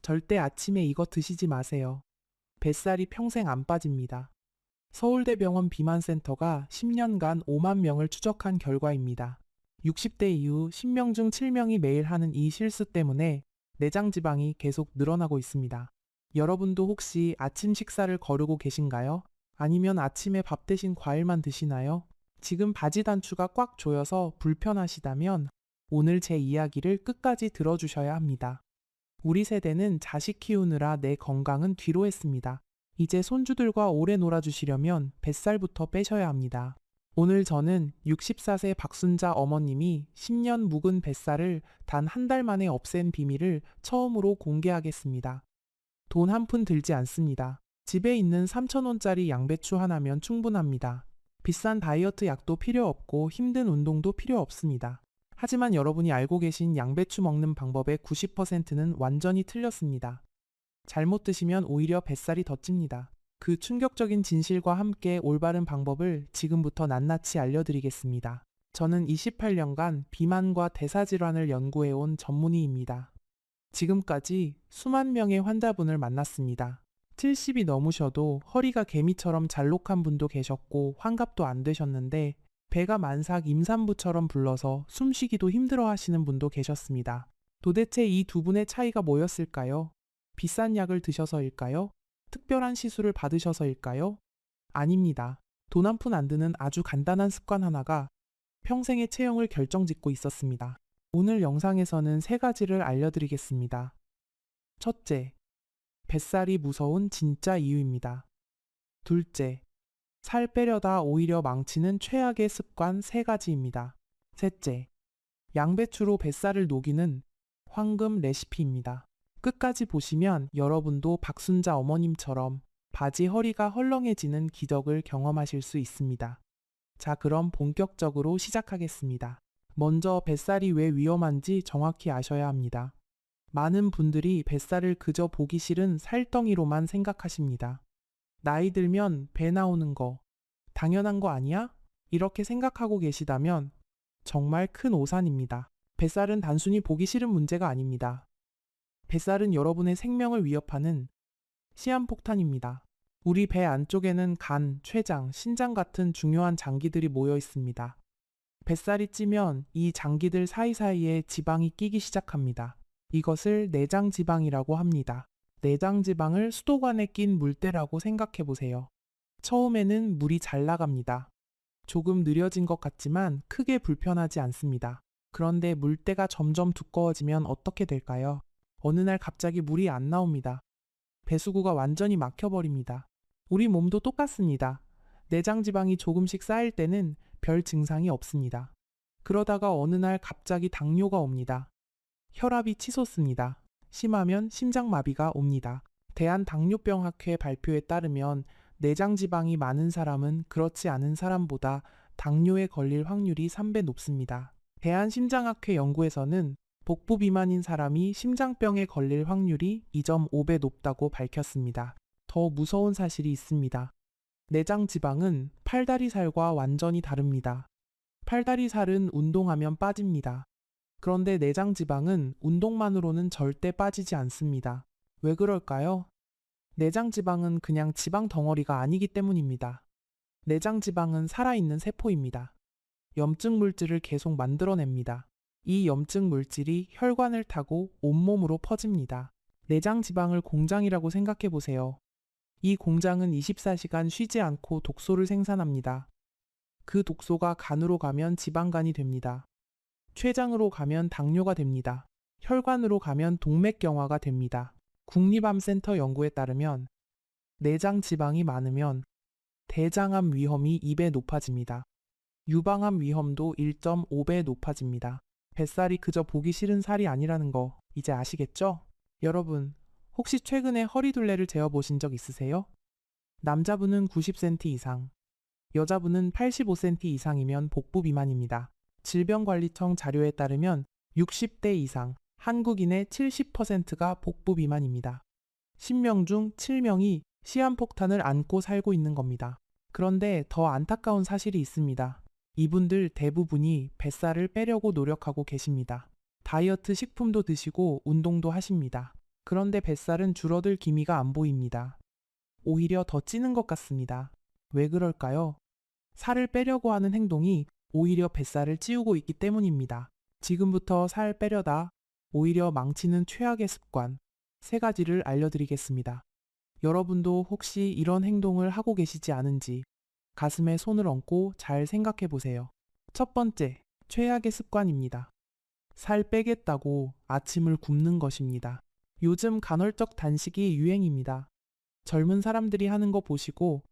절대 아침에 이거 드시지 마세요. 뱃살이 평생 안 빠집니다. 서울대병원 비만센터가 10년간 5만 명을 추적한 결과입니다. 60대 이후 10명 중 7명이 매일 하는 이 실수 때문에 내장 지방이 계속 늘어나고 있습니다. 여러분도 혹시 아침 식사를 거르고 계신가요? 아니면 아침에 밥 대신 과일만 드시나요? 지금 바지 단추가 꽉 조여서 불편하시다면 오늘 제 이야기를 끝까지 들어주셔야 합니다. 우리 세대는 자식 키우느라 내 건강은 뒤로 했습니다. 이제 손주들과 오래 놀아주시려면 뱃살부터 빼셔야 합니다. 오늘 저는 64세 박순자 어머님이 10년 묵은 뱃살을 단 한 달 만에 없앤 비밀을 처음으로 공개하겠습니다. 돈 한 푼 들지 않습니다. 집에 있는 3,000원짜리 양배추 하나면 충분합니다. 비싼 다이어트 약도 필요 없고 힘든 운동도 필요 없습니다. 하지만 여러분이 알고 계신 양배추 먹는 방법의 90%는 완전히 틀렸습니다. 잘못 드시면 오히려 뱃살이 더 찝니다. 그 충격적인 진실과 함께 올바른 방법을 지금부터 낱낱이 알려드리겠습니다. 저는 28년간 비만과 대사질환을 연구해온 전문의입니다. 지금까지 수만 명의 환자분을 만났습니다. 70이 넘으셔도 허리가 개미처럼 잘록한 분도 계셨고 환갑도 안 되셨는데 배가 만삭 임산부처럼 불러서 숨쉬기도 힘들어 하시는 분도 계셨습니다. 도대체 이 두 분의 차이가 뭐였을까요? 비싼 약을 드셔서일까요? 특별한 시술을 받으셔서일까요? 아닙니다. 돈 한 푼 안 드는 아주 간단한 습관 하나가 평생의 체형을 결정짓고 있었습니다. 오늘 영상에서는 세 가지를 알려드리겠습니다. 첫째, 뱃살이 무서운 진짜 이유입니다. 둘째, 살 빼려다 오히려 망치는 최악의 습관 세 가지입니다. 셋째, 양배추로 뱃살을 녹이는 황금 레시피입니다. 끝까지 보시면 여러분도 박순자 어머님처럼 바지 허리가 헐렁해지는 기적을 경험하실 수 있습니다. 자, 그럼 본격적으로 시작하겠습니다. 먼저 뱃살이 왜 위험한지 정확히 아셔야 합니다. 많은 분들이 뱃살을 그저 보기 싫은 살덩이로만 생각하십니다. 나이 들면 배 나오는 거 당연한 거 아니야? 이렇게 생각하고 계시다면 정말 큰 오산입니다. 뱃살은 단순히 보기 싫은 문제가 아닙니다. 뱃살은 여러분의 생명을 위협하는 시한폭탄입니다. 우리 배 안쪽에는 간, 췌장, 신장 같은 중요한 장기들이 모여 있습니다. 뱃살이 찌면 이 장기들 사이사이에 지방이 끼기 시작합니다. 이것을 내장지방이라고 합니다. 내장지방을 수도관에 낀 물때라고 생각해 보세요. 처음에는 물이 잘 나갑니다. 조금 느려진 것 같지만 크게 불편하지 않습니다. 그런데 물때가 점점 두꺼워지면 어떻게 될까요? 어느 날 갑자기 물이 안 나옵니다. 배수구가 완전히 막혀버립니다. 우리 몸도 똑같습니다. 내장지방이 조금씩 쌓일 때는 별 증상이 없습니다. 그러다가 어느 날 갑자기 당뇨가 옵니다. 혈압이 치솟습니다. 심하면 심장마비가 옵니다. 대한당뇨병학회 발표에 따르면 내장지방이 많은 사람은 그렇지 않은 사람보다 당뇨에 걸릴 확률이 3배 높습니다. 대한심장학회 연구에서는 복부 비만인 사람이 심장병에 걸릴 확률이 2.5배 높다고 밝혔습니다. 더 무서운 사실이 있습니다. 내장지방은 팔다리살과 완전히 다릅니다. 팔다리살은 운동하면 빠집니다. 그런데 내장지방은 운동만으로는 절대 빠지지 않습니다. 왜 그럴까요? 내장지방은 그냥 지방 덩어리가 아니기 때문입니다. 내장지방은 살아있는 세포입니다. 염증 물질을 계속 만들어냅니다. 이 염증 물질이 혈관을 타고 온몸으로 퍼집니다. 내장지방을 공장이라고 생각해 보세요. 이 공장은 24시간 쉬지 않고 독소를 생산합니다. 그 독소가 간으로 가면 지방간이 됩니다. 췌장으로 가면 당뇨가 됩니다. 혈관으로 가면 동맥경화가 됩니다. 국립암센터 연구에 따르면 내장 지방이 많으면 대장암 위험이 2배 높아집니다. 유방암 위험도 1.5배 높아집니다. 뱃살이 그저 보기 싫은 살이 아니라는 거 이제 아시겠죠? 여러분, 혹시 최근에 허리둘레를 재어보신 적 있으세요? 남자분은 90cm 이상, 여자분은 85cm 이상이면 복부 비만입니다. 질병관리청 자료에 따르면 60대 이상 한국인의 70%가 복부 비만입니다. 10명 중 7명이 시한폭탄을 안고 살고 있는 겁니다. 그런데 더 안타까운 사실이 있습니다. 이분들 대부분이 뱃살을 빼려고 노력하고 계십니다. 다이어트 식품도 드시고 운동도 하십니다. 그런데 뱃살은 줄어들 기미가 안 보입니다. 오히려 더 찌는 것 같습니다. 왜 그럴까요? 살을 빼려고 하는 행동이 오히려 뱃살을 찌우고 있기 때문입니다. 지금부터 살 빼려다 오히려 망치는 최악의 습관 3가지를 알려드리겠습니다. 여러분도 혹시 이런 행동을 하고 계시지 않은지 가슴에 손을 얹고 잘 생각해 보세요. 첫 번째, 최악의 습관입니다. 살 빼겠다고 아침을 굶는 것입니다. 요즘 간헐적 단식이 유행입니다. 젊은 사람들이 하는 거 보시고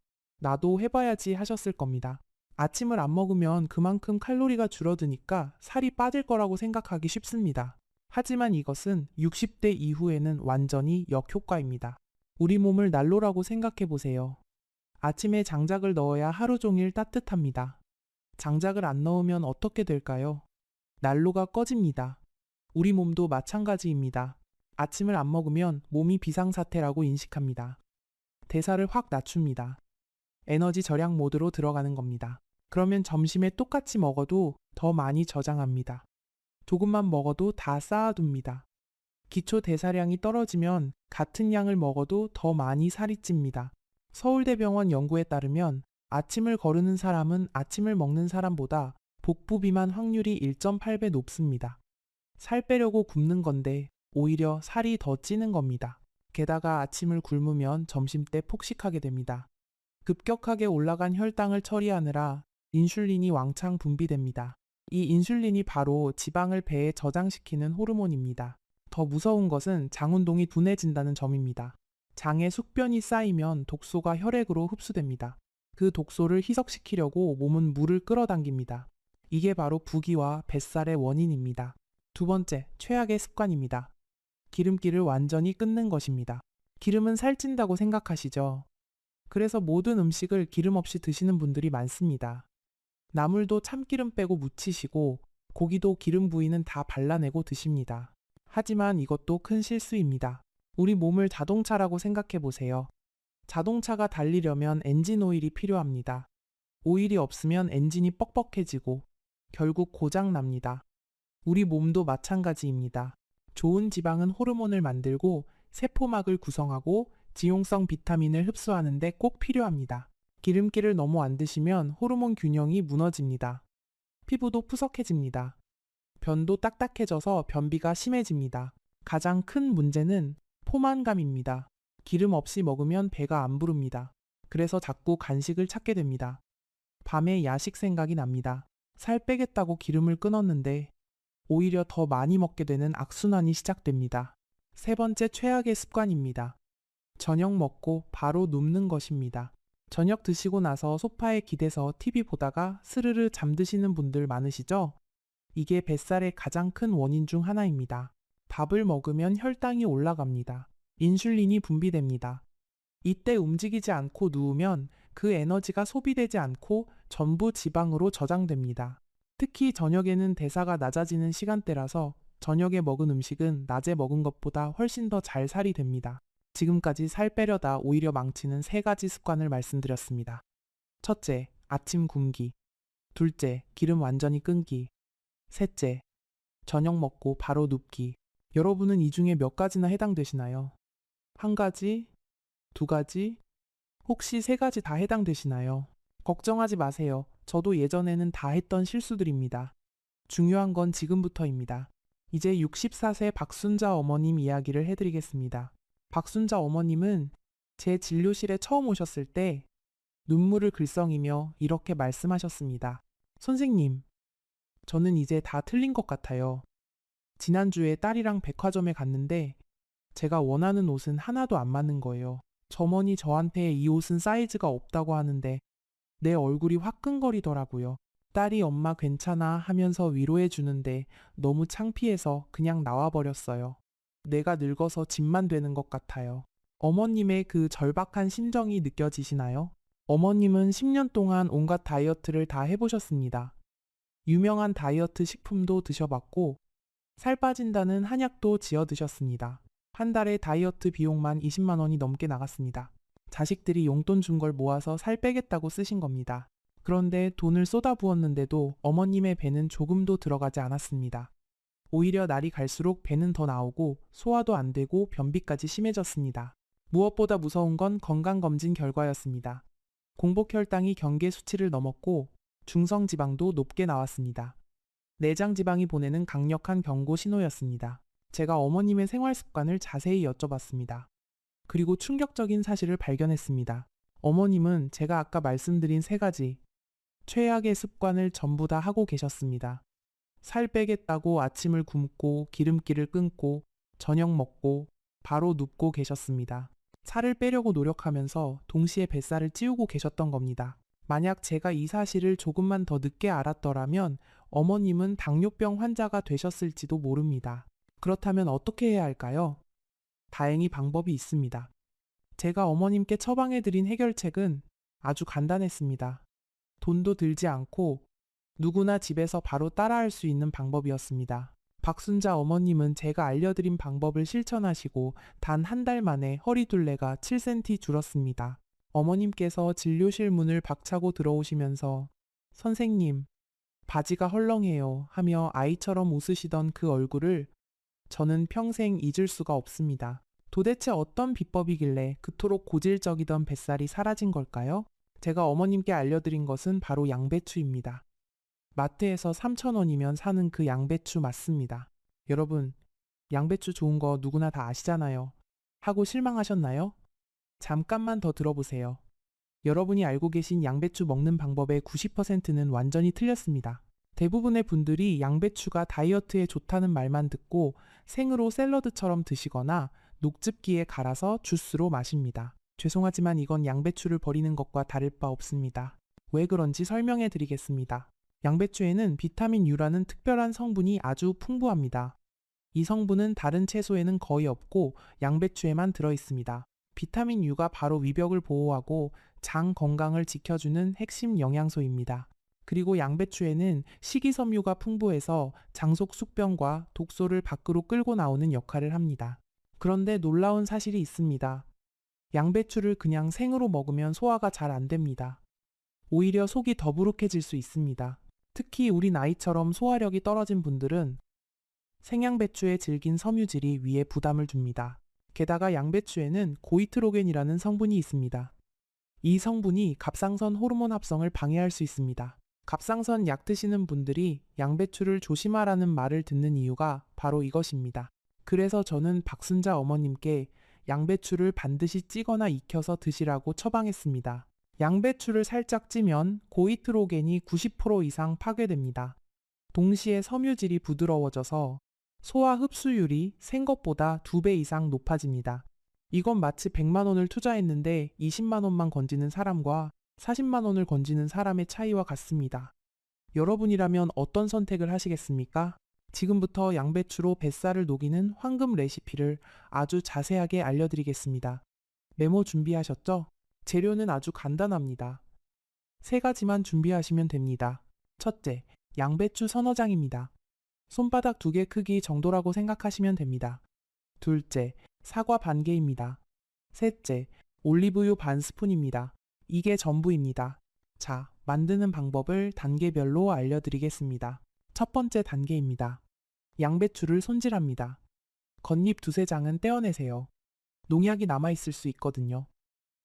나도 해봐야지 하셨을 겁니다. 아침을 안 먹으면 그만큼 칼로리가 줄어드니까 살이 빠질 거라고 생각하기 쉽습니다. 하지만 이것은 60대 이후에는 완전히 역효과입니다. 우리 몸을 난로라고 생각해 보세요. 아침에 장작을 넣어야 하루 종일 따뜻합니다. 장작을 안 넣으면 어떻게 될까요? 난로가 꺼집니다. 우리 몸도 마찬가지입니다. 아침을 안 먹으면 몸이 비상사태라고 인식합니다. 대사를 확 낮춥니다. 에너지 절약 모드로 들어가는 겁니다. 그러면 점심에 똑같이 먹어도 더 많이 저장합니다. 조금만 먹어도 다 쌓아둡니다. 기초 대사량이 떨어지면 같은 양을 먹어도 더 많이 살이 찝니다. 서울대병원 연구에 따르면 아침을 거르는 사람은 아침을 먹는 사람보다 복부 비만 확률이 1.8배 높습니다. 살 빼려고 굶는 건데 오히려 살이 더 찌는 겁니다. 게다가 아침을 굶으면 점심때 폭식하게 됩니다. 급격하게 올라간 혈당을 처리하느라 인슐린이 왕창 분비됩니다. 이 인슐린이 바로 지방을 배에 저장시키는 호르몬입니다. 더 무서운 것은 장 운동이 둔해진다는 점입니다. 장에 숙변이 쌓이면 독소가 혈액으로 흡수됩니다. 그 독소를 희석시키려고 몸은 물을 끌어당깁니다. 이게 바로 부기와 뱃살의 원인입니다. 두 번째, 최악의 습관입니다. 기름기를 완전히 끊는 것입니다. 기름은 살찐다고 생각하시죠? 그래서 모든 음식을 기름 없이 드시는 분들이 많습니다. 나물도 참기름 빼고 무치시고 고기도 기름 부위는 다 발라내고 드십니다. 하지만 이것도 큰 실수입니다. 우리 몸을 자동차라고 생각해 보세요. 자동차가 달리려면 엔진 오일이 필요합니다. 오일이 없으면 엔진이 뻑뻑해지고 결국 고장 납니다. 우리 몸도 마찬가지입니다. 좋은 지방은 호르몬을 만들고 세포막을 구성하고 지용성 비타민을 흡수하는데 꼭 필요합니다. 기름기를 너무 안 드시면 호르몬 균형이 무너집니다. 피부도 푸석해집니다. 변도 딱딱해져서 변비가 심해집니다. 가장 큰 문제는 포만감입니다. 기름 없이 먹으면 배가 안 부릅니다. 그래서 자꾸 간식을 찾게 됩니다. 밤에 야식 생각이 납니다. 살 빼겠다고 기름을 끊었는데 오히려 더 많이 먹게 되는 악순환이 시작됩니다. 세 번째 최악의 습관입니다. 저녁 먹고 바로 눕는 것입니다. 저녁 드시고 나서 소파에 기대서 TV 보다가 스르르 잠드시는 분들 많으시죠? 이게 뱃살의 가장 큰 원인 중 하나입니다. 밥을 먹으면 혈당이 올라갑니다. 인슐린이 분비됩니다. 이때 움직이지 않고 누우면 그 에너지가 소비되지 않고 전부 지방으로 저장됩니다. 특히 저녁에는 대사가 낮아지는 시간대라서 저녁에 먹은 음식은 낮에 먹은 것보다 훨씬 더 잘 살이 됩니다. 지금까지 살 빼려다 오히려 망치는 3가지 습관을 말씀드렸습니다. 첫째, 아침 굶기. 둘째, 기름 완전히 끊기. 셋째, 저녁 먹고 바로 눕기. 여러분은 이 중에 몇 가지나 해당되시나요? 1가지? 2가지? 혹시 3가지 다 해당되시나요? 걱정하지 마세요. 저도 예전에는 다 했던 실수들입니다. 중요한 건 지금부터입니다. 이제 64세 박순자 어머님 이야기를 해드리겠습니다. 박순자 어머님은 제 진료실에 처음 오셨을 때 눈물을 글썽이며 이렇게 말씀하셨습니다. 선생님, 저는 이제 다 틀린 것 같아요. 지난주에 딸이랑 백화점에 갔는데 제가 원하는 옷은 하나도 안 맞는 거예요. 점원이 저한테 이 옷은 사이즈가 없다고 하는데 내 얼굴이 화끈거리더라고요. 딸이 엄마 괜찮아 하면서 위로해 주는데 너무 창피해서 그냥 나와버렸어요. 내가 늙어서 집만 되는 것 같아요. 어머님의 그 절박한 심정이 느껴지시나요? 어머님은 10년 동안 온갖 다이어트를 다 해보셨습니다. 유명한 다이어트 식품도 드셔봤고 살 빠진다는 한약도 지어 드셨습니다. 한 달에 다이어트 비용만 20만 원이 넘게 나갔습니다. 자식들이 용돈 준 걸 모아서 살 빼겠다고 쓰신 겁니다. 그런데 돈을 쏟아부었는데도 어머님의 배는 조금도 들어가지 않았습니다. 오히려 날이 갈수록 배는 더 나오고 소화도 안 되고 변비까지 심해졌습니다. 무엇보다 무서운 건 건강검진 결과였습니다. 공복혈당이 경계 수치를 넘었고 중성지방도 높게 나왔습니다. 내장지방이 보내는 강력한 경고 신호였습니다. 제가 어머님의 생활 습관을 자세히 여쭤봤습니다. 그리고 충격적인 사실을 발견했습니다. 어머님은 제가 아까 말씀드린 3가지 최악의 습관을 전부 다 하고 계셨습니다. 살 빼겠다고 아침을 굶고 기름기를 끊고 저녁 먹고 바로 눕고 계셨습니다. 살을 빼려고 노력하면서 동시에 뱃살을 찌우고 계셨던 겁니다. 만약 제가 이 사실을 조금만 더 늦게 알았더라면 어머님은 당뇨병 환자가 되셨을지도 모릅니다. 그렇다면 어떻게 해야 할까요? 다행히 방법이 있습니다. 제가 어머님께 처방해드린 해결책은 아주 간단했습니다. 돈도 들지 않고 누구나 집에서 바로 따라할 수 있는 방법이었습니다. 박순자 어머님은 제가 알려드린 방법을 실천하시고 단 한 달 만에 허리둘레가 7cm 줄었습니다. 어머님께서 진료실 문을 박차고 들어오시면서 선생님, 바지가 헐렁해요 하며 아이처럼 웃으시던 그 얼굴을 저는 평생 잊을 수가 없습니다. 도대체 어떤 비법이길래 그토록 고질적이던 뱃살이 사라진 걸까요? 제가 어머님께 알려드린 것은 바로 양배추입니다. 마트에서 3,000원이면 사는 그 양배추 맞습니다. 여러분, 양배추 좋은 거 누구나 다 아시잖아요. 하고 실망하셨나요? 잠깐만 더 들어보세요. 여러분이 알고 계신 양배추 먹는 방법의 90%는 완전히 틀렸습니다. 대부분의 분들이 양배추가 다이어트에 좋다는 말만 듣고 생으로 샐러드처럼 드시거나 녹즙기에 갈아서 주스로 마십니다. 죄송하지만 이건 양배추를 버리는 것과 다를 바 없습니다. 왜 그런지 설명해 드리겠습니다. 양배추에는 비타민 U라는 특별한 성분이 아주 풍부합니다. 이 성분은 다른 채소에는 거의 없고 양배추에만 들어있습니다. 비타민 U가 바로 위벽을 보호하고 장 건강을 지켜주는 핵심 영양소입니다. 그리고 양배추에는 식이섬유가 풍부해서 장속 숙변과 독소를 밖으로 끌고 나오는 역할을 합니다. 그런데 놀라운 사실이 있습니다. 양배추를 그냥 생으로 먹으면 소화가 잘 안 됩니다. 오히려 속이 더부룩해질 수 있습니다. 특히 우리 나이처럼 소화력이 떨어진 분들은 생양배추의 질긴 섬유질이 위에 부담을 줍니다. 게다가 양배추에는 고이트로겐이라는 성분이 있습니다. 이 성분이 갑상선 호르몬 합성을 방해할 수 있습니다. 갑상선 약 드시는 분들이 양배추를 조심하라는 말을 듣는 이유가 바로 이것입니다. 그래서 저는 박순자 어머님께 양배추를 반드시 찌거나 익혀서 드시라고 처방했습니다. 양배추를 살짝 찌면 고이트로겐이 90% 이상 파괴됩니다. 동시에 섬유질이 부드러워져서 소화 흡수율이 생것보다 2배 이상 높아집니다. 이건 마치 100만 원을 투자했는데 20만 원만 건지는 사람과 40만 원을 건지는 사람의 차이와 같습니다. 여러분이라면 어떤 선택을 하시겠습니까? 지금부터 양배추로 뱃살을 녹이는 황금 레시피를 아주 자세하게 알려드리겠습니다. 메모 준비하셨죠? 재료는 아주 간단합니다. 3가지만 준비하시면 됩니다. 첫째, 양배추 서너 장입니다. 손바닥 2개 크기 정도라고 생각하시면 됩니다. 둘째, 사과 반 개입니다. 셋째, 올리브유 반 스푼입니다. 이게 전부입니다. 자, 만드는 방법을 단계별로 알려드리겠습니다. 첫 번째 단계입니다. 양배추를 손질합니다. 겉잎 2-3장은 떼어내세요. 농약이 남아있을 수 있거든요.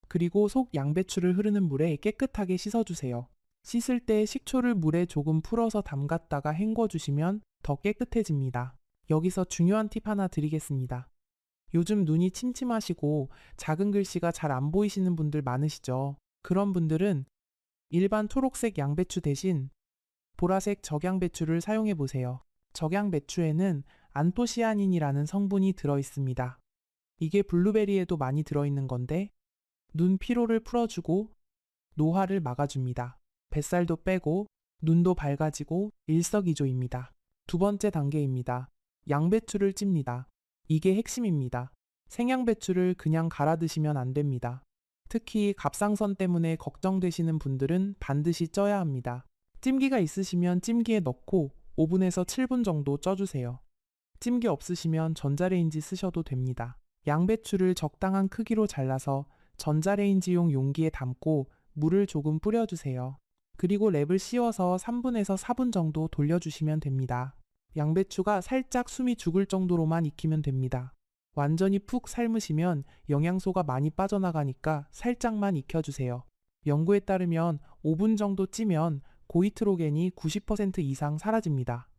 그리고 속 양배추를 흐르는 물에 깨끗하게 씻어주세요. 씻을 때 식초를 물에 조금 풀어서 담갔다가 헹궈주시면 더 깨끗해집니다. 여기서 중요한 팁 하나 드리겠습니다. 요즘 눈이 침침하시고 작은 글씨가 잘 안 보이시는 분들 많으시죠? 그런 분들은 일반 초록색 양배추 대신 보라색 적양배추를 사용해 보세요. 적양배추에는 안토시아닌이라는 성분이 들어있습니다. 이게 블루베리에도 많이 들어있는 건데 눈 피로를 풀어주고 노화를 막아줍니다. 뱃살도 빼고 눈도 밝아지고 일석이조입니다. 두 번째 단계입니다. 양배추를 찝니다. 이게 핵심입니다. 생양배추를 그냥 갈아 드시면 안 됩니다. 특히 갑상선 때문에 걱정되시는 분들은 반드시 쪄야 합니다. 찜기가 있으시면 찜기에 넣고 5분에서 7분 정도 쪄주세요. 찜기 없으시면 전자레인지 쓰셔도 됩니다. 양배추를 적당한 크기로 잘라서 전자레인지용 용기에 담고 물을 조금 뿌려주세요. 그리고 랩을 씌워서 3분에서 4분 정도 돌려주시면 됩니다. 양배추가 살짝 숨이 죽을 정도로만 익히면 됩니다. 완전히 푹 삶으시면 영양소가 많이 빠져나가니까 살짝만 익혀주세요. 연구에 따르면 5분 정도 찌면 고이트로겐이 90% 이상 사라집니다.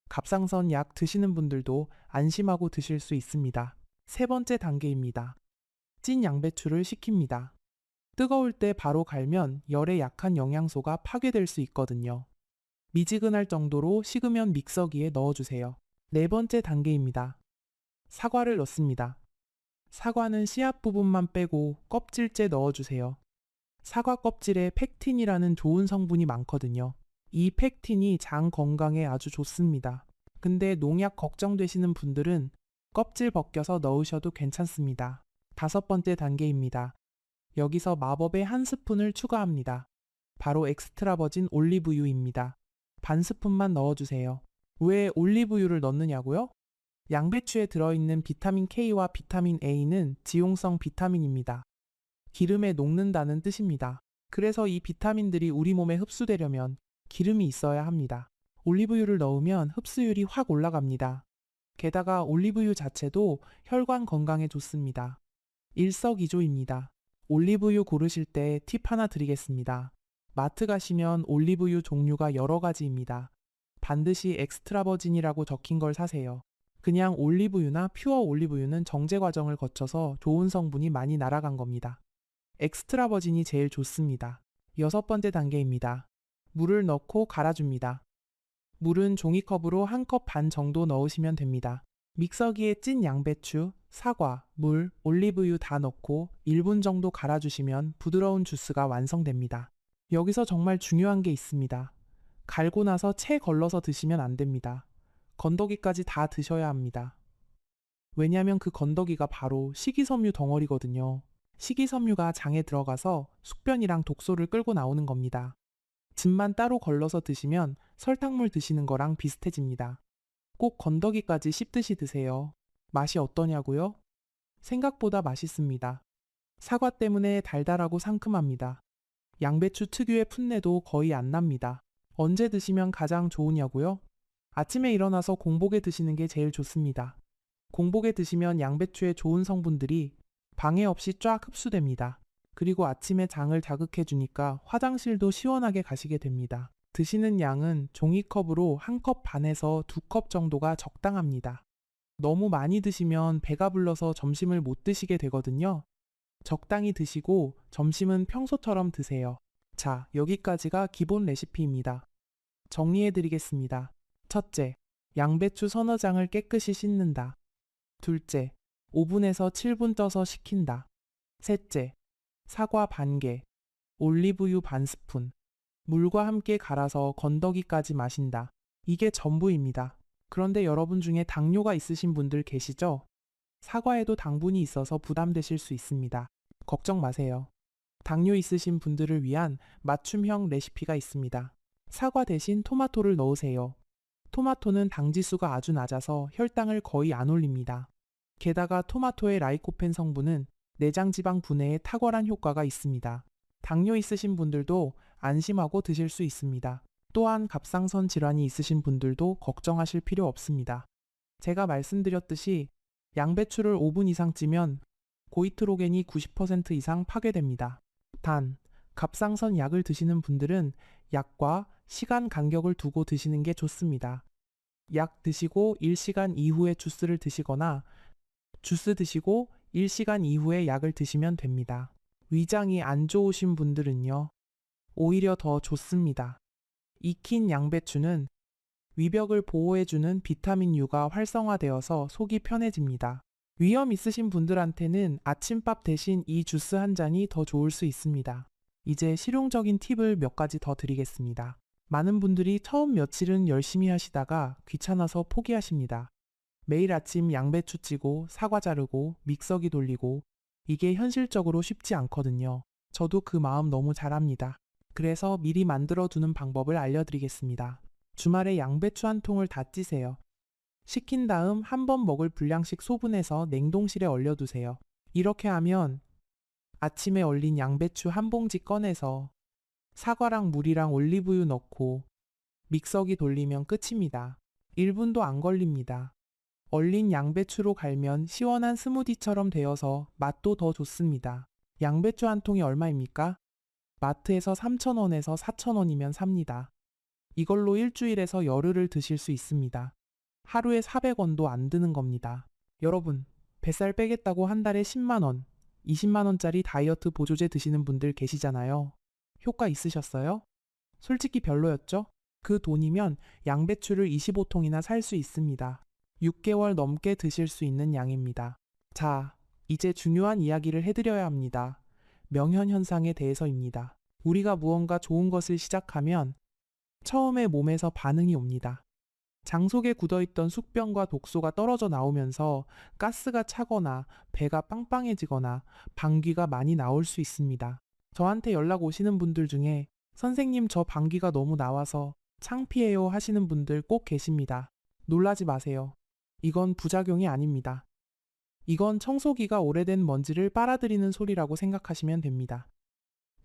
갑상선 약 드시는 분들도 안심하고 드실 수 있습니다. 세 번째 단계입니다. 찐 양배추를 식힙니다. 뜨거울 때 바로 갈면 열에 약한 영양소가 파괴될 수 있거든요. 미지근할 정도로 식으면 믹서기에 넣어주세요. 네 번째 단계입니다. 사과를 넣습니다. 사과는 씨앗 부분만 빼고 껍질째 넣어주세요. 사과 껍질에 펙틴이라는 좋은 성분이 많거든요. 이 펙틴이 장 건강에 아주 좋습니다. 근데 농약 걱정되시는 분들은 껍질 벗겨서 넣으셔도 괜찮습니다. 다섯 번째 단계입니다. 여기서 마법의 한 스푼을 추가합니다. 바로 엑스트라 버진 올리브유입니다. 반 스푼만 넣어주세요. 왜 올리브유를 넣느냐고요? 양배추에 들어있는 비타민 K와 비타민 A는 지용성 비타민입니다. 기름에 녹는다는 뜻입니다. 그래서 이 비타민들이 우리 몸에 흡수되려면 기름이 있어야 합니다. 올리브유를 넣으면 흡수율이 확 올라갑니다. 게다가 올리브유 자체도 혈관 건강에 좋습니다. 일석이조입니다. 올리브유 고르실 때 팁 하나 드리겠습니다. 마트 가시면 올리브유 종류가 여러 가지입니다. 반드시 엑스트라 버진이라고 적힌 걸 사세요. 그냥 올리브유나 퓨어 올리브유는 정제 과정을 거쳐서 좋은 성분이 많이 날아간 겁니다. 엑스트라 버진이 제일 좋습니다. 여섯 번째 단계입니다. 물을 넣고 갈아줍니다. 물은 종이컵으로 1컵 반 정도 넣으시면 됩니다. 믹서기에 찐 양배추, 사과, 물, 올리브유 다 넣고 1분 정도 갈아주시면 부드러운 주스가 완성됩니다. 여기서 정말 중요한 게 있습니다. 갈고 나서 채 걸러서 드시면 안 됩니다. 건더기까지 다 드셔야 합니다. 왜냐하면 그 건더기가 바로 식이섬유 덩어리거든요. 식이섬유가 장에 들어가서 숙변이랑 독소를 끌고 나오는 겁니다. 즙만 따로 걸러서 드시면 설탕물 드시는 거랑 비슷해집니다. 꼭 건더기까지 씹듯이 드세요. 맛이 어떠냐고요? 생각보다 맛있습니다. 사과 때문에 달달하고 상큼합니다. 양배추 특유의 풋내도 거의 안 납니다. 언제 드시면 가장 좋으냐고요? 아침에 일어나서 공복에 드시는 게 제일 좋습니다. 공복에 드시면 양배추의 좋은 성분들이 방해 없이 쫙 흡수됩니다. 그리고 아침에 장을 자극해 주니까 화장실도 시원하게 가시게 됩니다. 드시는 양은 종이컵으로 1컵 반에서 2컵 정도가 적당합니다. 너무 많이 드시면 배가 불러서 점심을 못 드시게 되거든요. 적당히 드시고 점심은 평소처럼 드세요. 자, 여기까지가 기본 레시피입니다. 정리해 드리겠습니다. 첫째, 양배추 서너 장을 깨끗이 씻는다. 둘째, 오븐에서 7분 쪄서 식힌다. 셋째, 사과 반 개, 올리브유 반 스푼, 물과 함께 갈아서 건더기까지 마신다. 이게 전부입니다. 그런데 여러분 중에 당뇨가 있으신 분들 계시죠? 사과에도 당분이 있어서 부담되실 수 있습니다. 걱정 마세요. 당뇨 있으신 분들을 위한 맞춤형 레시피가 있습니다. 사과 대신 토마토를 넣으세요. 토마토는 당지수가 아주 낮아서 혈당을 거의 안 올립니다. 게다가 토마토의 라이코펜 성분은 내장지방 분해에 탁월한 효과가 있습니다. 당뇨 있으신 분들도 안심하고 드실 수 있습니다. 또한 갑상선 질환이 있으신 분들도 걱정하실 필요 없습니다. 제가 말씀드렸듯이 양배추를 5분 이상 찌면 고이트로겐이 90% 이상 파괴됩니다. 단, 갑상선 약을 드시는 분들은 약과 시간 간격을 두고 드시는 게 좋습니다. 약 드시고 1시간 이후에 주스를 드시거나 주스 드시고 1시간 이후에 약을 드시면 됩니다. 위장이 안 좋으신 분들은요, 오히려 더 좋습니다. 익힌 양배추는 위벽을 보호해주는 비타민 U가 활성화되어서 속이 편해집니다. 위염 있으신 분들한테는 아침밥 대신 이 주스 한 잔이 더 좋을 수 있습니다. 이제 실용적인 팁을 몇 가지 더 드리겠습니다. 많은 분들이 처음 며칠은 열심히 하시다가 귀찮아서 포기하십니다. 매일 아침 양배추 찌고 사과 자르고 믹서기 돌리고 이게 현실적으로 쉽지 않거든요. 저도 그 마음 너무 잘 압니다. 그래서 미리 만들어 두는 방법을 알려드리겠습니다. 주말에 양배추 한 통을 다 찌세요. 식힌 다음 한 번 먹을 분량씩 소분해서 냉동실에 얼려두세요. 이렇게 하면 아침에 얼린 양배추 한 봉지 꺼내서 사과랑 물이랑 올리브유 넣고 믹서기 돌리면 끝입니다. 1분도 안 걸립니다. 얼린 양배추로 갈면 시원한 스무디처럼 되어서 맛도 더 좋습니다. 양배추 한 통이 얼마입니까? 마트에서 3,000원에서 4,000원이면 삽니다. 이걸로 일주일에서 열흘을 드실 수 있습니다. 하루에 400원도 안 드는 겁니다. 여러분, 뱃살 빼겠다고 한 달에 10만원, 20만원짜리 다이어트 보조제 드시는 분들 계시잖아요. 효과 있으셨어요? 솔직히 별로였죠? 그 돈이면 양배추를 25통이나 살 수 있습니다. 6개월 넘게 드실 수 있는 양입니다. 자, 이제 중요한 이야기를 해드려야 합니다. 명현현상에 대해서입니다. 우리가 무언가 좋은 것을 시작하면 처음에 몸에서 반응이 옵니다. 장 속에 굳어있던 숙변과 독소가 떨어져 나오면서 가스가 차거나 배가 빵빵해지거나 방귀가 많이 나올 수 있습니다. 저한테 연락 오시는 분들 중에 선생님 저 방귀가 너무 나와서 창피해요 하시는 분들 꼭 계십니다. 놀라지 마세요. 이건 부작용이 아닙니다. 이건 청소기가 오래된 먼지를 빨아들이는 소리라고 생각하시면 됩니다.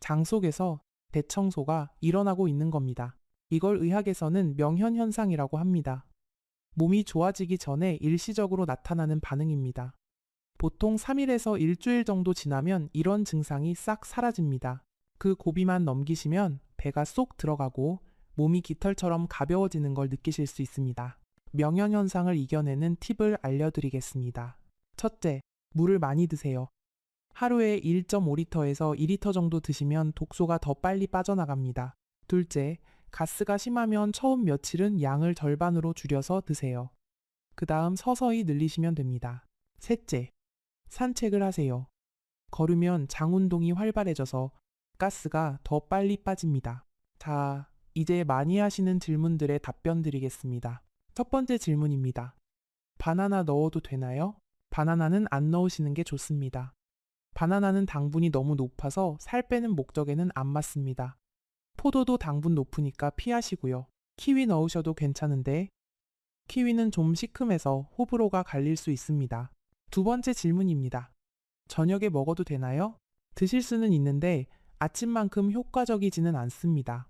장 속에서 대청소가 일어나고 있는 겁니다. 이걸 의학에서는 명현현상이라고 합니다. 몸이 좋아지기 전에 일시적으로 나타나는 반응입니다. 보통 3일에서 일주일 정도 지나면 이런 증상이 싹 사라집니다. 그 고비만 넘기시면 배가 쏙 들어가고 몸이 깃털처럼 가벼워지는 걸 느끼실 수 있습니다. 명현현상을 이겨내는 팁을 알려드리겠습니다. 첫째, 물을 많이 드세요. 하루에 1.5리터에서 2리터 정도 드시면 독소가 더 빨리 빠져나갑니다. 둘째, 가스가 심하면 처음 며칠은 양을 절반으로 줄여서 드세요. 그 다음 서서히 늘리시면 됩니다. 셋째, 산책을 하세요. 걸으면 장 운동이 활발해져서 가스가 더 빨리 빠집니다. 자, 이제 많이 하시는 질문들에 답변 드리겠습니다. 첫 번째 질문입니다. 바나나 넣어도 되나요? 바나나는 안 넣으시는 게 좋습니다. 바나나는 당분이 너무 높아서 살 빼는 목적에는 안 맞습니다. 포도도 당분 높으니까 피하시고요. 키위 넣으셔도 괜찮은데 키위는 좀 시큼해서 호불호가 갈릴 수 있습니다. 두 번째 질문입니다. 저녁에 먹어도 되나요? 드실 수는 있는데 아침만큼 효과적이지는 않습니다.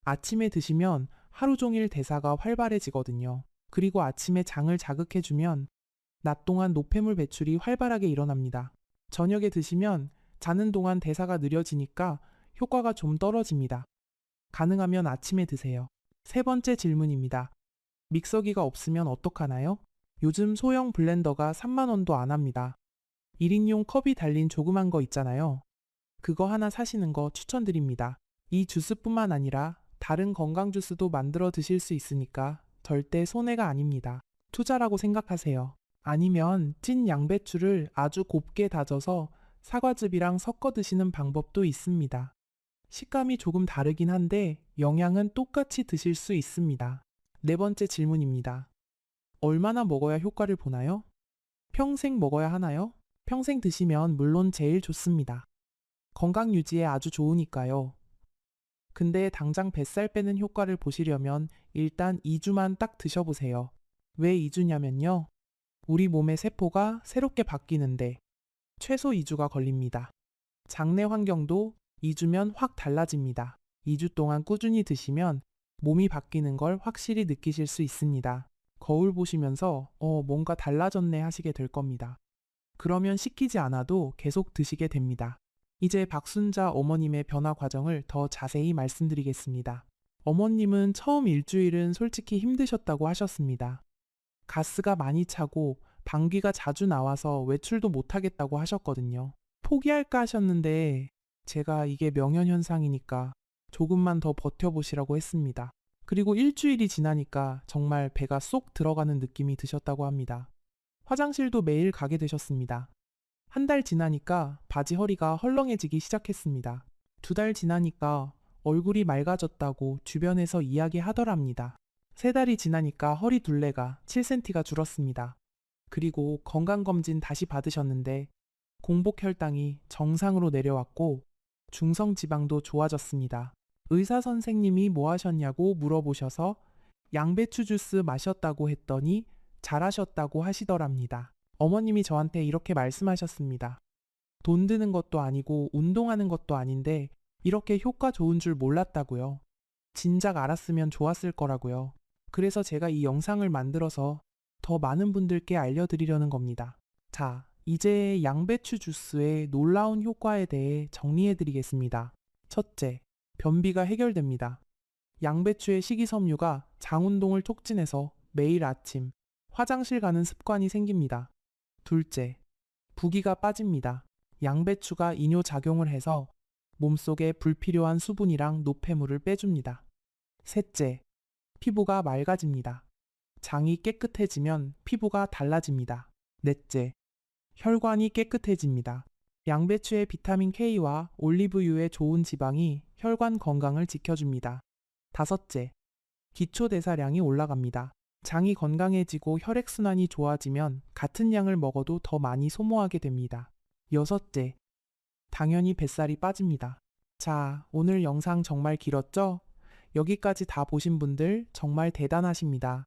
아침에 드시면 하루 종일 대사가 활발해지거든요. 그리고 아침에 장을 자극해주면 낮 동안 노폐물 배출이 활발하게 일어납니다. 저녁에 드시면 자는 동안 대사가 느려지니까 효과가 좀 떨어집니다. 가능하면 아침에 드세요. 세 번째 질문입니다. 믹서기가 없으면 어떡하나요? 요즘 소형 블렌더가 3만 원도 안 합니다. 1인용 컵이 달린 조그만 거 있잖아요. 그거 하나 사시는 거 추천드립니다. 이 주스뿐만 아니라 다른 건강 주스도 만들어 드실 수 있으니까 절대 손해가 아닙니다. 투자라고 생각하세요. 아니면 찐 양배추를 아주 곱게 다져서 사과즙이랑 섞어 드시는 방법도 있습니다. 식감이 조금 다르긴 한데 영양은 똑같이 드실 수 있습니다. 네 번째 질문입니다. 얼마나 먹어야 효과를 보나요? 평생 먹어야 하나요? 평생 드시면 물론 제일 좋습니다. 건강 유지에 아주 좋으니까요. 근데 당장 뱃살 빼는 효과를 보시려면 일단 2주만 딱 드셔보세요. 왜 2주냐면요. 우리 몸의 세포가 새롭게 바뀌는데 최소 2주가 걸립니다. 장내 환경도 2주면 확 달라집니다. 2주 동안 꾸준히 드시면 몸이 바뀌는 걸 확실히 느끼실 수 있습니다. 거울 보시면서 뭔가 달라졌네 하시게 될 겁니다. 그러면 시키지 않아도 계속 드시게 됩니다. 이제 박순자 어머님의 변화 과정을 더 자세히 말씀드리겠습니다. 어머님은 처음 일주일은 솔직히 힘드셨다고 하셨습니다. 가스가 많이 차고 방귀가 자주 나와서 외출도 못하겠다고 하셨거든요. 포기할까 하셨는데 제가 이게 명현현상이니까 조금만 더 버텨보시라고 했습니다. 그리고 일주일이 지나니까 정말 배가 쏙 들어가는 느낌이 드셨다고 합니다. 화장실도 매일 가게 되셨습니다. 한 달 지나니까 바지 허리가 헐렁해지기 시작했습니다. 2달 지나니까 얼굴이 맑아졌다고 주변에서 이야기하더랍니다. 3달이 지나니까 허리 둘레가 7cm가 줄었습니다. 그리고 건강검진 다시 받으셨는데 공복 혈당이 정상으로 내려왔고 중성지방도 좋아졌습니다. 의사 선생님이 뭐 하셨냐고 물어보셔서 양배추 주스 마셨다고 했더니 잘하셨다고 하시더랍니다. 어머님이 저한테 이렇게 말씀하셨습니다. 돈 드는 것도 아니고 운동하는 것도 아닌데 이렇게 효과 좋은 줄 몰랐다고요. 진작 알았으면 좋았을 거라고요. 그래서 제가 이 영상을 만들어서 더 많은 분들께 알려드리려는 겁니다. 자, 이제 양배추 주스의 놀라운 효과에 대해 정리해드리겠습니다. 첫째, 변비가 해결됩니다. 양배추의 식이섬유가 장 운동을 촉진해서 매일 아침 화장실 가는 습관이 생깁니다. 둘째, 부기가 빠집니다. 양배추가 이뇨작용을 해서 몸속에 불필요한 수분이랑 노폐물을 빼줍니다. 셋째, 피부가 맑아집니다. 장이 깨끗해지면 피부가 달라집니다. 넷째, 혈관이 깨끗해집니다. 양배추의 비타민 K와 올리브유의 좋은 지방이 혈관 건강을 지켜줍니다. 다섯째, 기초대사량이 올라갑니다. 장이 건강해지고 혈액순환이 좋아지면 같은 양을 먹어도 더 많이 소모하게 됩니다. 여섯째, 당연히 뱃살이 빠집니다. 자, 오늘 영상 정말 길었죠? 여기까지 다 보신 분들 정말 대단하십니다.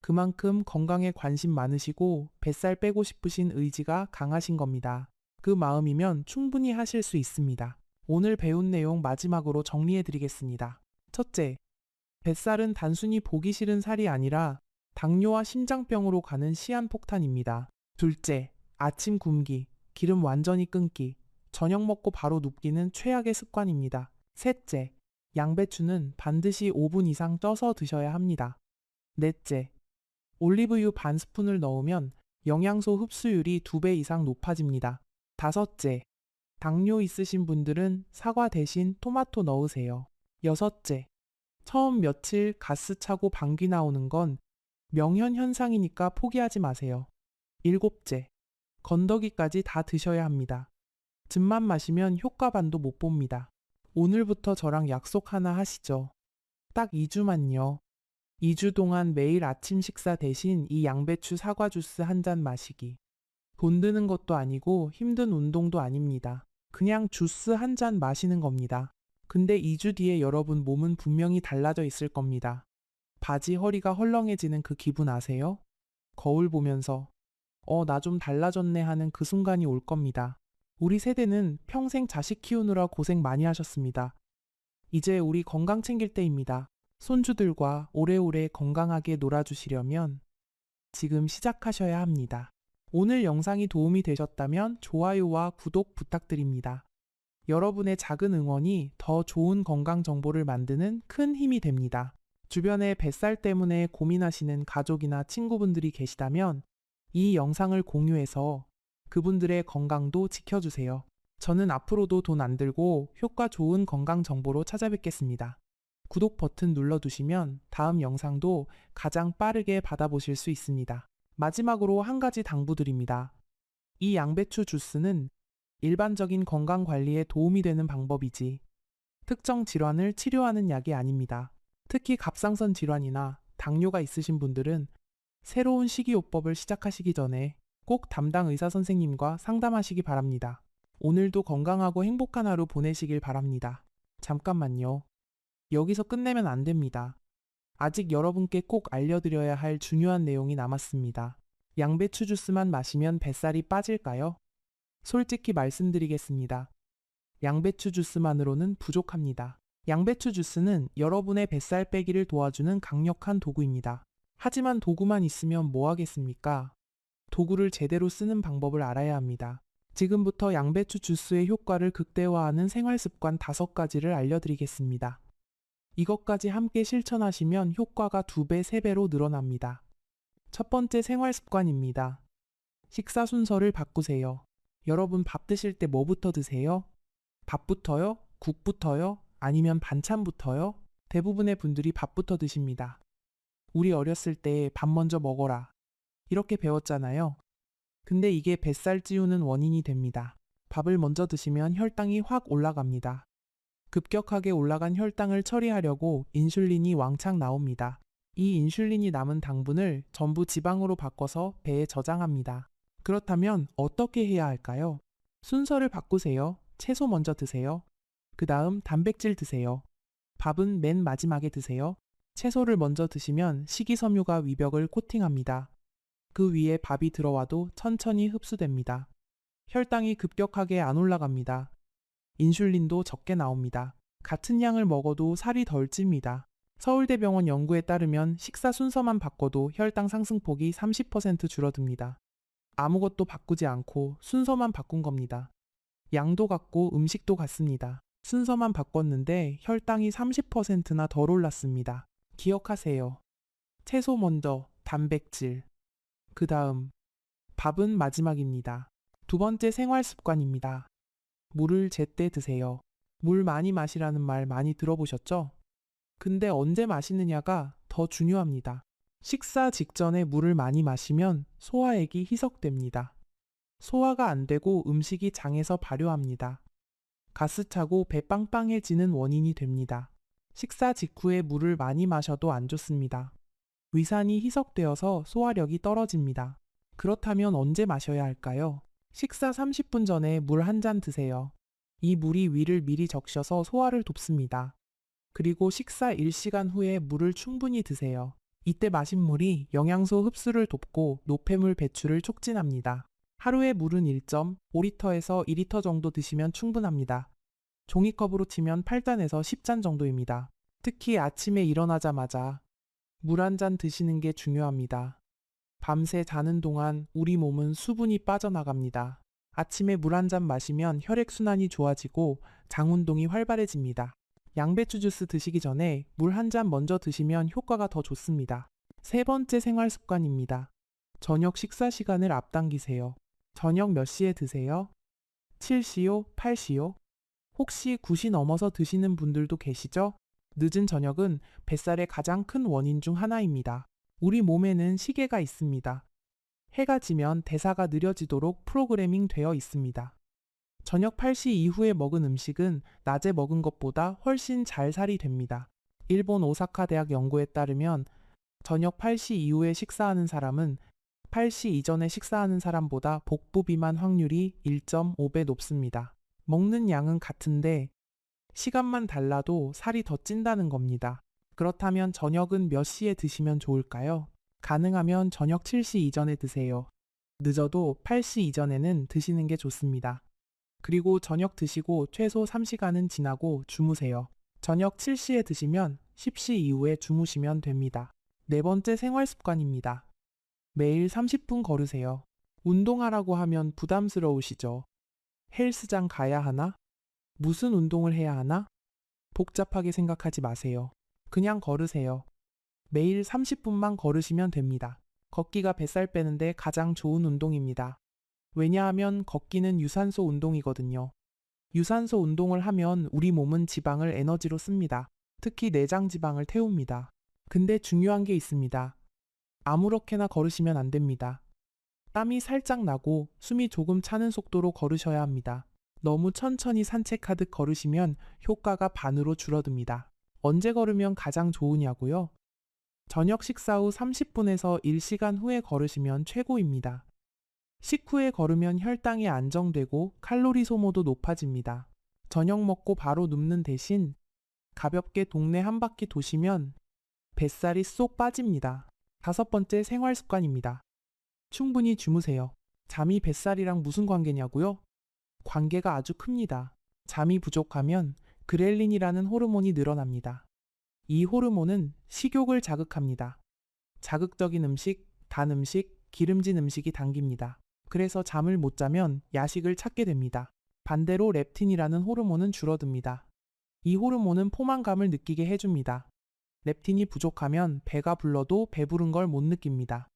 그만큼 건강에 관심 많으시고 뱃살 빼고 싶으신 의지가 강하신 겁니다. 그 마음이면 충분히 하실 수 있습니다. 오늘 배운 내용 마지막으로 정리해 드리겠습니다. 첫째, 뱃살은 단순히 보기 싫은 살이 아니라 당뇨와 심장병으로 가는 시한폭탄입니다. 둘째, 아침 굶기, 기름 완전히 끊기, 저녁 먹고 바로 눕기는 최악의 습관입니다. 셋째, 양배추는 반드시 5분 이상 쪄서 드셔야 합니다. 넷째, 올리브유 반 스푼을 넣으면 영양소 흡수율이 2배 이상 높아집니다. 다섯째, 당뇨 있으신 분들은 사과 대신 토마토 넣으세요. 여섯째, 처음 며칠 가스 차고 방귀 나오는 건 명현 현상이니까 포기하지 마세요. 일곱째, 건더기까지 다 드셔야 합니다. 즙만 마시면 효과반도 못 봅니다. 오늘부터 저랑 약속 하나 하시죠. 딱 2주만요. 2주 동안 매일 아침 식사 대신 이 양배추 사과 주스 한 잔 마시기. 돈 드는 것도 아니고 힘든 운동도 아닙니다. 그냥 주스 한 잔 마시는 겁니다. 근데 2주 뒤에 여러분 몸은 분명히 달라져 있을 겁니다. 바지 허리가 헐렁해지는 그 기분 아세요? 거울 보면서 나 좀 달라졌네 하는 그 순간이 올 겁니다. 우리 세대는 평생 자식 키우느라 고생 많이 하셨습니다. 이제 우리 건강 챙길 때입니다. 손주들과 오래오래 건강하게 놀아주시려면 지금 시작하셔야 합니다. 오늘 영상이 도움이 되셨다면 좋아요와 구독 부탁드립니다. 여러분의 작은 응원이 더 좋은 건강 정보를 만드는 큰 힘이 됩니다. 주변에 뱃살 때문에 고민하시는 가족이나 친구분들이 계시다면 이 영상을 공유해서 그분들의 건강도 지켜주세요. 저는 앞으로도 돈 안 들고 효과 좋은 건강 정보로 찾아뵙겠습니다. 구독 버튼 눌러두시면 다음 영상도 가장 빠르게 받아보실 수 있습니다. 마지막으로 한 가지 당부드립니다. 이 양배추 주스는 일반적인 건강 관리에 도움이 되는 방법이지 특정 질환을 치료하는 약이 아닙니다. 특히 갑상선 질환이나 당뇨가 있으신 분들은 새로운 식이요법을 시작하시기 전에 꼭 담당 의사 선생님과 상담하시기 바랍니다. 오늘도 건강하고 행복한 하루 보내시길 바랍니다. 잠깐만요. 여기서 끝내면 안 됩니다. 아직 여러분께 꼭 알려드려야 할 중요한 내용이 남았습니다. 양배추 주스만 마시면 뱃살이 빠질까요? 솔직히 말씀드리겠습니다. 양배추 주스만으로는 부족합니다. 양배추 주스는 여러분의 뱃살 빼기를 도와주는 강력한 도구입니다. 하지만 도구만 있으면 뭐 하겠습니까? 도구를 제대로 쓰는 방법을 알아야 합니다. 지금부터 양배추 주스의 효과를 극대화하는 생활 습관 5가지를 알려드리겠습니다. 이것까지 함께 실천하시면 효과가 2배, 3배로 늘어납니다. 첫 번째 생활 습관입니다. 식사 순서를 바꾸세요. 여러분 밥 드실 때 뭐부터 드세요? 밥부터요? 국부터요? 아니면 반찬부터요? 대부분의 분들이 밥부터 드십니다. 우리 어렸을 때 밥 먼저 먹어라. 이렇게 배웠잖아요. 근데 이게 뱃살 찌우는 원인이 됩니다. 밥을 먼저 드시면 혈당이 확 올라갑니다. 급격하게 올라간 혈당을 처리하려고 인슐린이 왕창 나옵니다. 이 인슐린이 남은 당분을 전부 지방으로 바꿔서 배에 저장합니다. 그렇다면 어떻게 해야 할까요? 순서를 바꾸세요. 채소 먼저 드세요. 그 다음 단백질 드세요. 밥은 맨 마지막에 드세요. 채소를 먼저 드시면 식이섬유가 위벽을 코팅합니다. 그 위에 밥이 들어와도 천천히 흡수됩니다. 혈당이 급격하게 안 올라갑니다. 인슐린도 적게 나옵니다. 같은 양을 먹어도 살이 덜 찝니다. 서울대병원 연구에 따르면 식사 순서만 바꿔도 혈당 상승폭이 30% 줄어듭니다. 아무것도 바꾸지 않고 순서만 바꾼 겁니다. 양도 같고 음식도 같습니다. 순서만 바꿨는데 혈당이 30%나 덜 올랐습니다. 기억하세요. 채소 먼저, 단백질. 그 다음, 밥은 마지막입니다. 두 번째 생활 습관입니다. 물을 제때 드세요. 물 많이 마시라는 말 많이 들어보셨죠? 근데 언제 마시느냐가 더 중요합니다. 식사 직전에 물을 많이 마시면 소화액이 희석됩니다. 소화가 안 되고 음식이 장에서 발효합니다. 가스 차고 배 빵빵해지는 원인이 됩니다. 식사 직후에 물을 많이 마셔도 안 좋습니다. 위산이 희석되어서 소화력이 떨어집니다. 그렇다면 언제 마셔야 할까요? 식사 30분 전에 물 한 잔 드세요. 이 물이 위를 미리 적셔서 소화를 돕습니다. 그리고 식사 1시간 후에 물을 충분히 드세요. 이때 마신 물이 영양소 흡수를 돕고 노폐물 배출을 촉진합니다. 하루에 물은 1.5리터에서 2리터 정도 드시면 충분합니다. 종이컵으로 치면 8잔에서 10잔 정도입니다. 특히 아침에 일어나자마자 물 한 잔 드시는 게 중요합니다. 밤새 자는 동안 우리 몸은 수분이 빠져나갑니다. 아침에 물 한 잔 마시면 혈액순환이 좋아지고 장 운동이 활발해집니다. 양배추 주스 드시기 전에 물 한 잔 먼저 드시면 효과가 더 좋습니다. 세 번째 생활 습관입니다. 저녁 식사 시간을 앞당기세요. 저녁 몇 시에 드세요? 7시요? 8시요? 혹시 9시 넘어서 드시는 분들도 계시죠? 늦은 저녁은 뱃살의 가장 큰 원인 중 하나입니다. 우리 몸에는 시계가 있습니다. 해가 지면 대사가 느려지도록 프로그래밍 되어 있습니다. 저녁 8시 이후에 먹은 음식은 낮에 먹은 것보다 훨씬 잘 살이 됩니다. 일본 오사카 대학 연구에 따르면 저녁 8시 이후에 식사하는 사람은 8시 이전에 식사하는 사람보다 복부 비만 확률이 1.5배 높습니다. 먹는 양은 같은데 시간만 달라도 살이 더 찐다는 겁니다. 그렇다면 저녁은 몇 시에 드시면 좋을까요? 가능하면 저녁 7시 이전에 드세요. 늦어도 8시 이전에는 드시는 게 좋습니다. 그리고 저녁 드시고 최소 3시간은 지나고 주무세요. 저녁 7시에 드시면 10시 이후에 주무시면 됩니다. 네 번째 생활 습관입니다. 매일 30분 걸으세요. 운동하라고 하면 부담스러우시죠? 헬스장 가야 하나? 무슨 운동을 해야 하나? 복잡하게 생각하지 마세요. 그냥 걸으세요. 매일 30분만 걸으시면 됩니다. 걷기가 뱃살 빼는데 가장 좋은 운동입니다. 왜냐하면 걷기는 유산소 운동이거든요. 유산소 운동을 하면 우리 몸은 지방을 에너지로 씁니다. 특히 내장 지방을 태웁니다. 근데 중요한 게 있습니다. 아무렇게나 걸으시면 안 됩니다. 땀이 살짝 나고 숨이 조금 차는 속도로 걸으셔야 합니다. 너무 천천히 산책하듯 걸으시면 효과가 반으로 줄어듭니다. 언제 걸으면 가장 좋으냐고요? 저녁 식사 후 30분에서 1시간 후에 걸으시면 최고입니다. 식후에 걸으면 혈당이 안정되고 칼로리 소모도 높아집니다. 저녁 먹고 바로 눕는 대신 가볍게 동네 한 바퀴 도시면 뱃살이 쏙 빠집니다. 다섯 번째 생활 습관입니다. 충분히 주무세요. 잠이 뱃살이랑 무슨 관계냐고요? 관계가 아주 큽니다. 잠이 부족하면 그렐린이라는 호르몬이 늘어납니다. 이 호르몬은 식욕을 자극합니다. 자극적인 음식, 단 음식, 기름진 음식이 당깁니다. 그래서 잠을 못 자면 야식을 찾게 됩니다. 반대로 렙틴이라는 호르몬은 줄어듭니다. 이 호르몬은 포만감을 느끼게 해줍니다. 렙틴이 부족하면 배가 불러도 배부른 걸 못 느낍니다.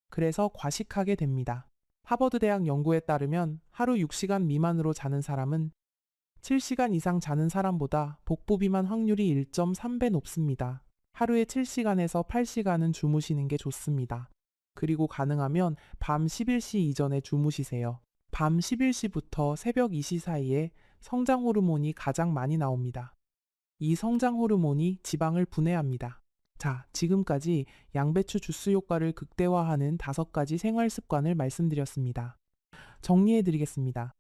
그래서 과식하게 됩니다. 하버드 대학 연구에 따르면 하루 6시간 미만으로 자는 사람은 7시간 이상 자는 사람보다 복부 비만 확률이 1.3배 높습니다. 하루에 7시간에서 8시간은 주무시는 게 좋습니다. 그리고 가능하면 밤 11시 이전에 주무시세요. 밤 11시부터 새벽 2시 사이에 성장 호르몬이 가장 많이 나옵니다. 이 성장 호르몬이 지방을 분해합니다. 자, 지금까지 양배추 주스 효과를 극대화하는 5가지 생활 습관을 말씀드렸습니다. 정리해드리겠습니다.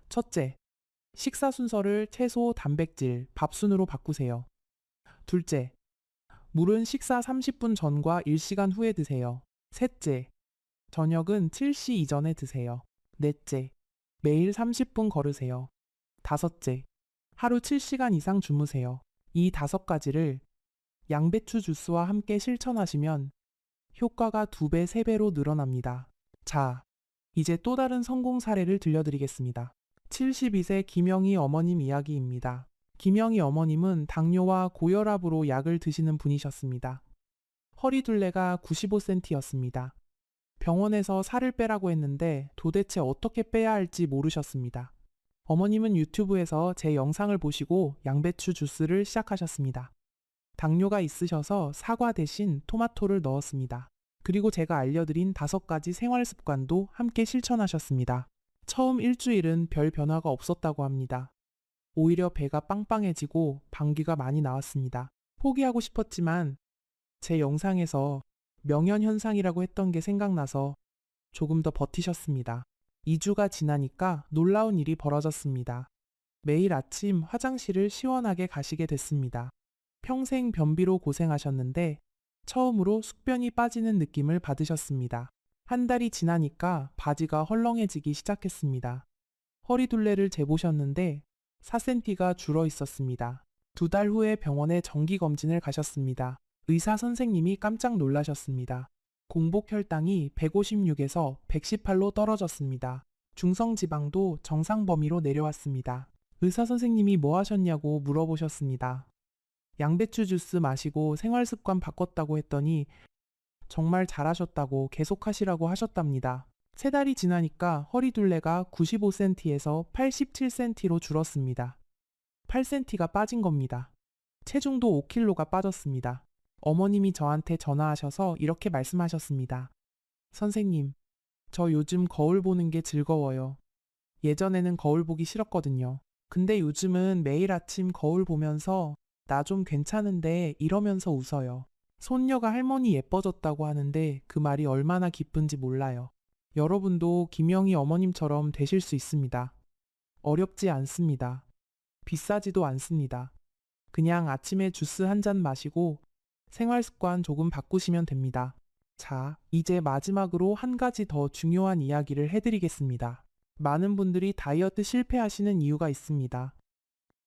첫째, 식사 순서를 채소, 단백질, 밥 순으로 바꾸세요. 둘째, 물은 식사 30분 전과 1시간 후에 드세요. 셋째, 저녁은 7시 이전에 드세요. 넷째, 매일 30분 걸으세요. 다섯째, 하루 7시간 이상 주무세요. 이 5가지를 양배추 주스와 함께 실천하시면 효과가 2배, 3배로 늘어납니다. 자, 이제 또 다른 성공 사례를 들려드리겠습니다. 72세 김영희 어머님 이야기입니다. 김영희 어머님은 당뇨와 고혈압으로 약을 드시는 분이셨습니다. 허리둘레가 95cm였습니다. 병원에서 살을 빼라고 했는데 도대체 어떻게 빼야 할지 모르셨습니다. 어머님은 유튜브에서 제 영상을 보시고 양배추 주스를 시작하셨습니다. 당뇨가 있으셔서 사과 대신 토마토를 넣었습니다. 그리고 제가 알려드린 5가지 생활 습관도 함께 실천하셨습니다. 처음 일주일은 별 변화가 없었다고 합니다. 오히려 배가 빵빵해지고 방귀가 많이 나왔습니다. 포기하고 싶었지만 제 영상에서 명현현상이라고 했던 게 생각나서 조금 더 버티셨습니다. 2주가 지나니까 놀라운 일이 벌어졌습니다. 매일 아침 화장실을 시원하게 가시게 됐습니다. 평생 변비로 고생하셨는데 처음으로 숙변이 빠지는 느낌을 받으셨습니다. 한 달이 지나니까 바지가 헐렁해지기 시작했습니다. 허리둘레를 재보셨는데 4cm가 줄어 있었습니다. 2달 후에 병원에 정기검진을 가셨습니다. 의사 선생님이 깜짝 놀라셨습니다. 공복 혈당이 156에서 118로 떨어졌습니다. 중성지방도 정상 범위로 내려왔습니다. 의사 선생님이 뭐 하셨냐고 물어보셨습니다. 양배추 주스 마시고 생활습관 바꿨다고 했더니 정말 잘하셨다고 계속하시라고 하셨답니다. 3달이 지나니까 허리둘레가 95cm에서 87cm로 줄었습니다. 8cm가 빠진 겁니다. 체중도 5kg가 빠졌습니다. 어머님이 저한테 전화하셔서 이렇게 말씀하셨습니다. 선생님, 저 요즘 거울 보는 게 즐거워요. 예전에는 거울 보기 싫었거든요. 근데 요즘은 매일 아침 거울 보면서 나 좀 괜찮은데 이러면서 웃어요. 손녀가 할머니 예뻐졌다고 하는데 그 말이 얼마나 기쁜지 몰라요. 여러분도 김영희 어머님처럼 되실 수 있습니다. 어렵지 않습니다. 비싸지도 않습니다. 그냥 아침에 주스 한 잔 마시고 생활 습관 조금 바꾸시면 됩니다. 자, 이제 마지막으로 한 가지 더 중요한 이야기를 해드리겠습니다. 많은 분들이 다이어트 실패하시는 이유가 있습니다.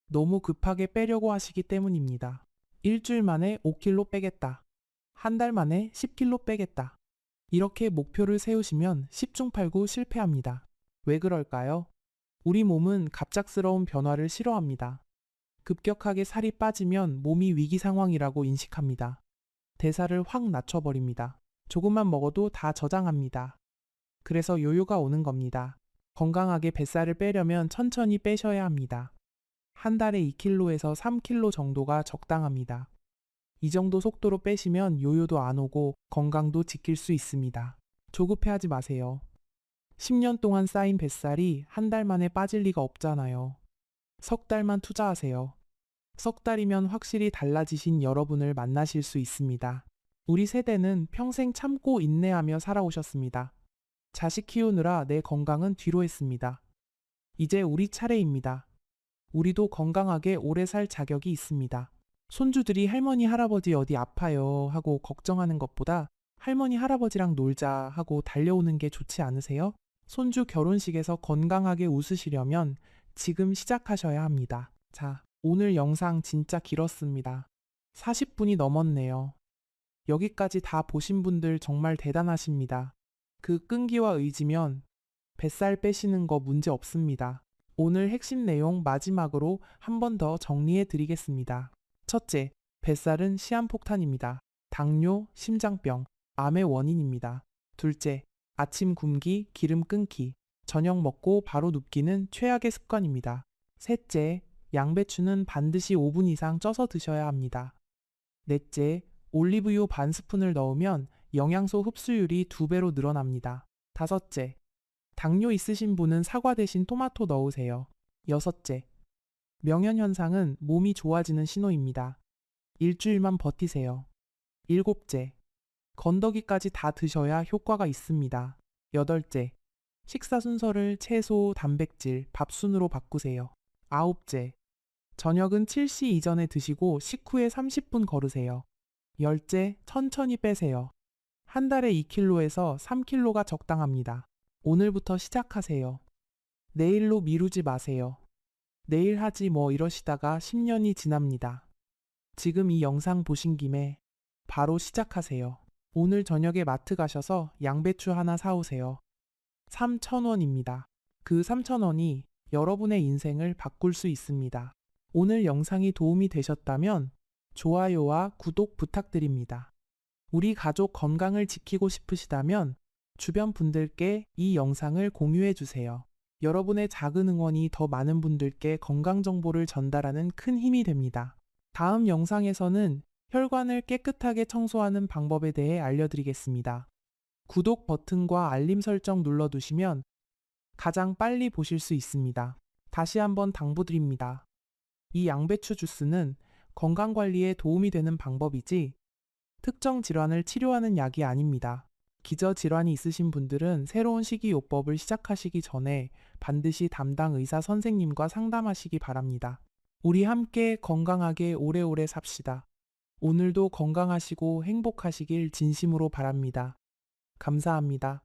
너무 급하게 빼려고 하시기 때문입니다. 일주일 만에 5kg 빼겠다. 한 달 만에 10kg 빼겠다. 이렇게 목표를 세우시면 10중 8구 실패합니다. 왜 그럴까요? 우리 몸은 갑작스러운 변화를 싫어합니다. 급격하게 살이 빠지면 몸이 위기 상황이라고 인식합니다. 대사를 확 낮춰버립니다. 조금만 먹어도 다 저장합니다. 그래서 요요가 오는 겁니다. 건강하게 뱃살을 빼려면 천천히 빼셔야 합니다. 한 달에 2kg에서 3kg 정도가 적당합니다. 이 정도 속도로 빼시면 요요도 안 오고 건강도 지킬 수 있습니다. 조급해하지 마세요. 10년 동안 쌓인 뱃살이 한 달 만에 빠질 리가 없잖아요. 석 달만 투자하세요. 석 달이면 확실히 달라지신 여러분을 만나실 수 있습니다. 우리 세대는 평생 참고 인내하며 살아오셨습니다. 자식 키우느라 내 건강은 뒤로 했습니다. 이제 우리 차례입니다. 우리도 건강하게 오래 살 자격이 있습니다. 손주들이 할머니, 할아버지 어디 아파요 하고 걱정하는 것보다 할머니, 할아버지랑 놀자 하고 달려오는 게 좋지 않으세요? 손주 결혼식에서 건강하게 웃으시려면 지금 시작하셔야 합니다. 자, 오늘 영상 진짜 길었습니다. 40분이 넘었네요. 여기까지 다 보신 분들 정말 대단하십니다. 그 끈기와 의지면 뱃살 빼시는 거 문제 없습니다. 오늘 핵심 내용 마지막으로 한 번 더 정리해 드리겠습니다. 첫째, 뱃살은 시한폭탄입니다. 당뇨, 심장병, 암의 원인입니다. 둘째, 아침 굶기, 기름 끊기, 저녁 먹고 바로 눕기는 최악의 습관입니다. 셋째, 양배추는 반드시 5분 이상 쪄서 드셔야 합니다. 넷째, 올리브유 반 스푼을 넣으면 영양소 흡수율이 2배로 늘어납니다. 다섯째, 당뇨 있으신 분은 사과 대신 토마토 넣으세요. 여섯째, 명현현상은 몸이 좋아지는 신호입니다. 일주일만 버티세요. 일곱째, 건더기까지 다 드셔야 효과가 있습니다. 여덟째, 식사 순서를 채소, 단백질, 밥 순으로 바꾸세요. 아홉째, 저녁은 7시 이전에 드시고 식후에 30분 걸으세요. 열째, 천천히 빼세요. 한 달에 2kg에서 3kg가 적당합니다. 오늘부터 시작하세요. 내일로 미루지 마세요. 내일 하지 뭐 이러시다가 10년이 지납니다. 지금 이 영상 보신 김에 바로 시작하세요. 오늘 저녁에 마트 가셔서 양배추 하나 사오세요. 3,000원입니다. 그 3,000원이 여러분의 인생을 바꿀 수 있습니다. 오늘 영상이 도움이 되셨다면 좋아요와 구독 부탁드립니다. 우리 가족 건강을 지키고 싶으시다면 주변 분들께 이 영상을 공유해 주세요. 여러분의 작은 응원이 더 많은 분들께 건강 정보를 전달하는 큰 힘이 됩니다. 다음 영상에서는 혈관을 깨끗하게 청소하는 방법에 대해 알려드리겠습니다. 구독 버튼과 알림 설정 눌러두시면 가장 빨리 보실 수 있습니다. 다시 한번 당부드립니다. 이 양배추 주스는 건강관리에 도움이 되는 방법이지 특정 질환을 치료하는 약이 아닙니다. 기저질환이 있으신 분들은 새로운 식이요법을 시작하시기 전에 반드시 담당 의사 선생님과 상담하시기 바랍니다. 우리 함께 건강하게 오래오래 삽시다. 오늘도 건강하시고 행복하시길 진심으로 바랍니다. 감사합니다.